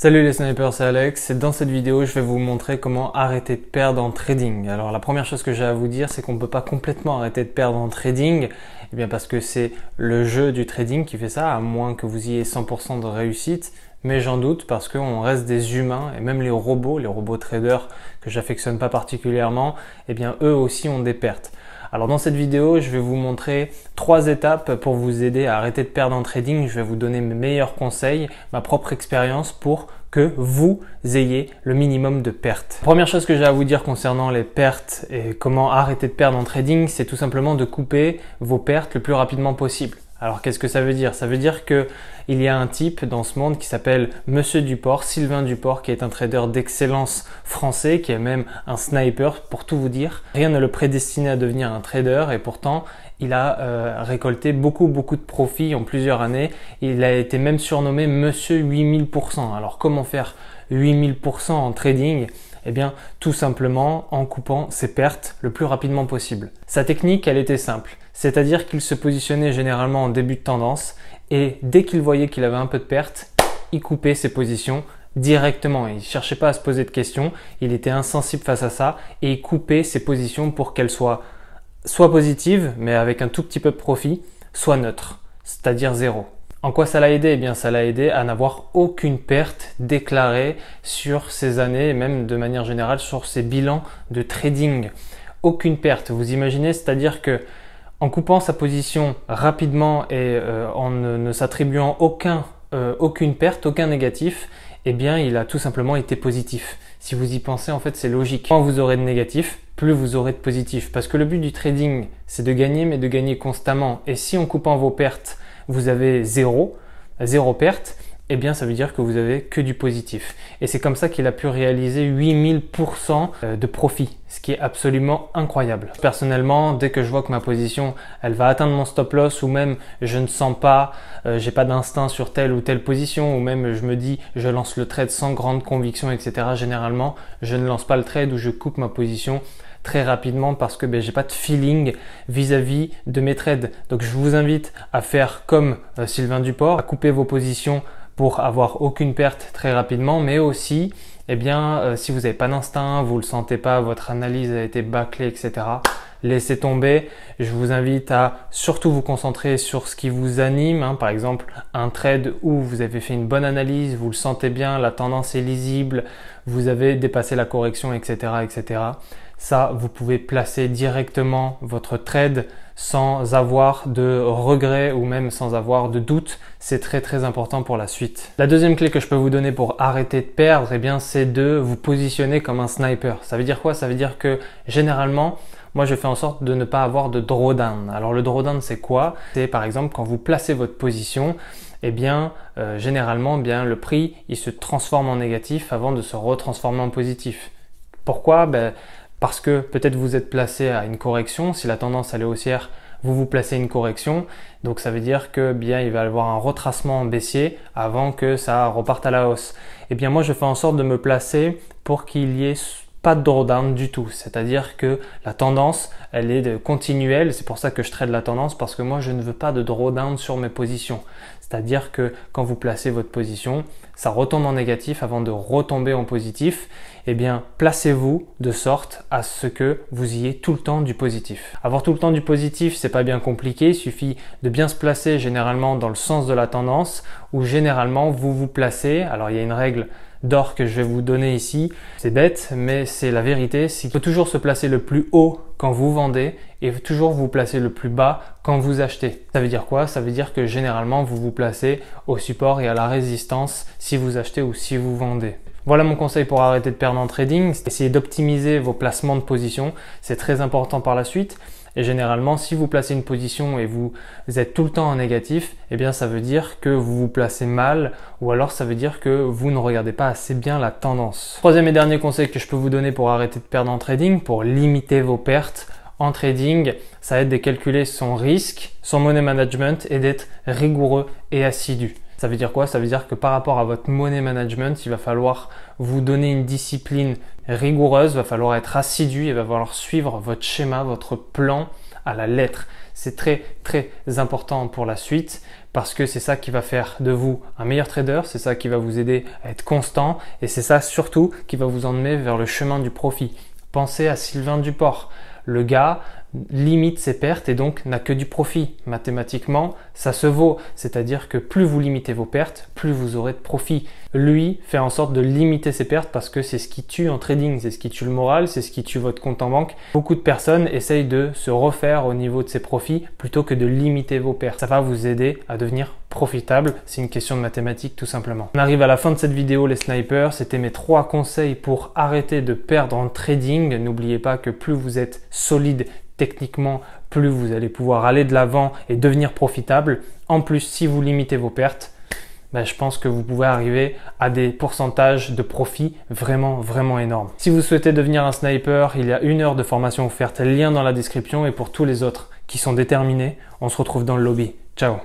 Salut les snipers, c'est Alex et dans cette vidéo je vais vous montrer comment arrêter de perdre en trading. Alors la première chose que j'ai à vous dire, c'est qu'on ne peut pas complètement arrêter de perdre en trading, eh bien parce que c'est le jeu du trading qui fait ça, à moins que vous ayez 100% de réussite, mais j'en doute parce qu'on reste des humains et même les robots traders que j'affectionne pas particulièrement, eh bien eux aussi ont des pertes. Alors dans cette vidéo, je vais vous montrer 3 étapes pour vous aider à arrêter de perdre en trading. Je vais vous donner mes meilleurs conseils, ma propre expérience pour que vous ayez le minimum de pertes. Première chose que j'ai à vous dire concernant les pertes et comment arrêter de perdre en trading, c'est tout simplement de couper vos pertes le plus rapidement possible. Alors qu'est-ce que ça veut dire? Ça veut dire que il y a un type dans ce monde qui s'appelle Monsieur Duport, Sylvain Duport, qui est un trader d'excellence français, qui est même un sniper pour tout vous dire. Rien ne le prédestinait à devenir un trader et pourtant il a récolté beaucoup de profits en plusieurs années. Il a été même surnommé Monsieur 8000%. Alors comment faire 8000% en trading? Eh bien, tout simplement en coupant ses pertes le plus rapidement possible. Sa technique, elle était simple. C'est-à-dire qu'il se positionnait généralement en début de tendance et dès qu'il voyait qu'il avait un peu de perte, il coupait ses positions directement. Il ne cherchait pas à se poser de questions, il était insensible face à ça et il coupait ses positions pour qu'elles soient soit positives, mais avec un tout petit peu de profit, soit neutres, c'est-à-dire zéro. En quoi ça l'a aidé? Eh bien, ça l'a aidé à n'avoir aucune perte déclarée sur ces années et même de manière générale sur ses bilans de trading. Aucune perte. Vous imaginez, c'est-à-dire que en coupant sa position rapidement et en ne s'attribuant aucune perte, aucun négatif, eh bien, il a tout simplement été positif. Si vous y pensez, en fait, c'est logique. Moins vous aurez de négatif, plus vous aurez de positif. Parce que le but du trading, c'est de gagner, mais de gagner constamment. Et si en coupant vos pertes, vous avez zéro perte, eh bien ça veut dire que vous avez que du positif. Et c'est comme ça qu'il a pu réaliser 8000% de profit, ce qui est absolument incroyable. Personnellement, dès que je vois que ma position, elle va atteindre mon stop loss ou même je ne sens pas, j'ai pas d'instinct sur telle ou telle position ou même je me dis je lance le trade sans grande conviction, etc. Généralement, je ne lance pas le trade ou je coupe ma position très rapidement parce que j'ai pas de feeling vis-à-vis de mes trades. Donc je vous invite à faire comme Sylvain Duport, à couper vos positions pour avoir aucune perte très rapidement, mais aussi si vous n'avez pas d'instinct, vous le sentez pas, votre analyse a été bâclée, etc. Laissez tomber. Je vous invite à surtout vous concentrer sur ce qui vous anime. Par exemple, un trade où vous avez fait une bonne analyse, vous le sentez bien, la tendance est lisible, vous avez dépassé la correction, etc., etc. Ça, vous pouvez placer directement votre trade sans avoir de regrets ou même sans avoir de doute. C'est très important pour la suite. La deuxième clé que je peux vous donner pour arrêter de perdre, c'est de vous positionner comme un sniper. Ça veut dire quoi? Ça veut dire que généralement, moi, je fais en sorte de ne pas avoir de drawdown. Alors, le drawdown, c'est quoi? C'est par exemple quand vous placez votre position, généralement, le prix, il se transforme en négatif avant de se retransformer en positif. Pourquoi? Parce que peut-être vous êtes placé à une correction. Si la tendance elle est haussière, vous placez une correction. Donc, ça veut dire que il va y avoir un retracement en baissier avant que ça reparte à la hausse. Moi, je fais en sorte de me placer pour qu'il y ait pas de drawdown du tout, c'est-à-dire que la tendance, elle est continuelle, c'est pour ça que je trade la tendance parce que moi je ne veux pas de drawdown sur mes positions. C'est-à-dire que quand vous placez votre position, ça retombe en négatif avant de retomber en positif. Placez-vous de sorte à ce que vous ayez tout le temps du positif. Avoir tout le temps du positif, c'est pas bien compliqué, il suffit de bien se placer généralement dans le sens de la tendance ou généralement vous vous placez. Alors il y a une règle d'or que je vais vous donner ici. C'est bête, mais c'est la vérité. C'est qu'il faut toujours se placer le plus haut quand vous vendez et toujours vous placer le plus bas quand vous achetez. Ça veut dire quoi? Ça veut dire que généralement, vous vous placez au support et à la résistance si vous achetez ou si vous vendez. Voilà mon conseil pour arrêter de perdre en trading. Essayez d'optimiser vos placements de position. C'est très important par la suite. Et généralement, si vous placez une position et vous êtes tout le temps en négatif, ça veut dire que vous vous placez mal ou alors ça veut dire que vous ne regardez pas assez bien la tendance. Troisième et dernier conseil que je peux vous donner pour arrêter de perdre en trading, pour limiter vos pertes en trading, ça va être de calculer son risque, son money management et d'être rigoureux et assidu. Ça veut dire quoi? Ça veut dire que par rapport à votre money management, il va falloir vous donner une discipline rigoureuse, il va falloir être assidu, il va falloir suivre votre schéma, votre plan à la lettre. C'est très très important pour la suite parce que c'est ça qui va faire de vous un meilleur trader, c'est ça qui va vous aider à être constant et c'est ça surtout qui va vous emmener vers le chemin du profit. Pensez à Sylvain Duport. Le gars limite ses pertes et donc n'a que du profit. Mathématiquement, ça se vaut. C'est-à-dire que plus vous limitez vos pertes, plus vous aurez de profit. Lui fait en sorte de limiter ses pertes parce que c'est ce qui tue en trading, c'est ce qui tue le moral, c'est ce qui tue votre compte en banque. Beaucoup de personnes essayent de se refaire au niveau de ses profits plutôt que de limiter vos pertes. Ça va vous aider à devenir profitable. C'est une question de mathématiques tout simplement. On arrive à la fin de cette vidéo les snipers. C'était mes 3 conseils pour arrêter de perdre en trading. N'oubliez pas que plus vous êtes solide techniquement, plus vous allez pouvoir aller de l'avant et devenir profitable. En plus, si vous limitez vos pertes, je pense que vous pouvez arriver à des pourcentages de profit vraiment énormes. Si vous souhaitez devenir un sniper, il y a 1 heure de formation offerte, lien dans la description et pour tous les autres qui sont déterminés, on se retrouve dans le lobby. Ciao!